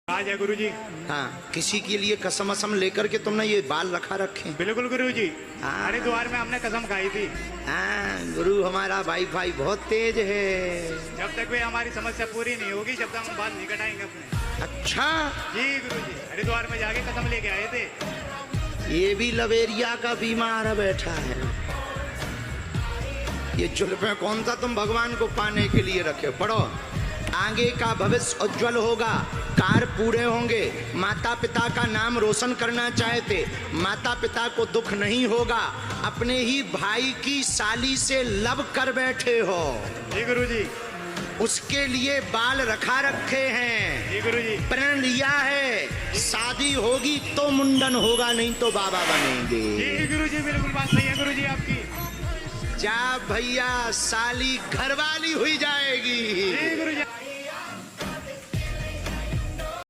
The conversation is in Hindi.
आज है गुरुजी। हाँ, किसी के लिए कसम असम लेकर के तुमने ये बाल रखा रखे। बिल्कुल गुरुजी। हाँ। हरिद्वार में हमने कसम खाई थी। हाँ, गुरु हमारा वाईफाई बहुत तेज है। जब तक वे हमारी समस्या पूरी नहीं होगी जब तक हम बाल नहीं कटाएंगे अपने। अच्छा, जी गुरुजी, हरिद्वार में जाके कसम लेके आए थे। ये भी लवेरिया का बीमार बैठा है। ये जुल्फे कौन सा तुम भगवान को पाने के लिए रखे? पढ़ो, आगे का भविष्य उज्जवल होगा, कार्य पूरे होंगे, माता पिता का नाम रोशन करना चाहते, माता पिता को दुख नहीं होगा, अपने ही भाई की साली से लब कर बैठे हो। जी गुरुजी। उसके लिए बाल रखा रखे हैं। जी गुरुजी। प्रण लिया है, शादी होगी तो मुंडन होगा, नहीं तो बाबा बनेंगे। जी गुरुजी, बिल्कुल बात सही है गुरुजी आपकी। जा भैया, साली घरवाली हुई जाएगी। जी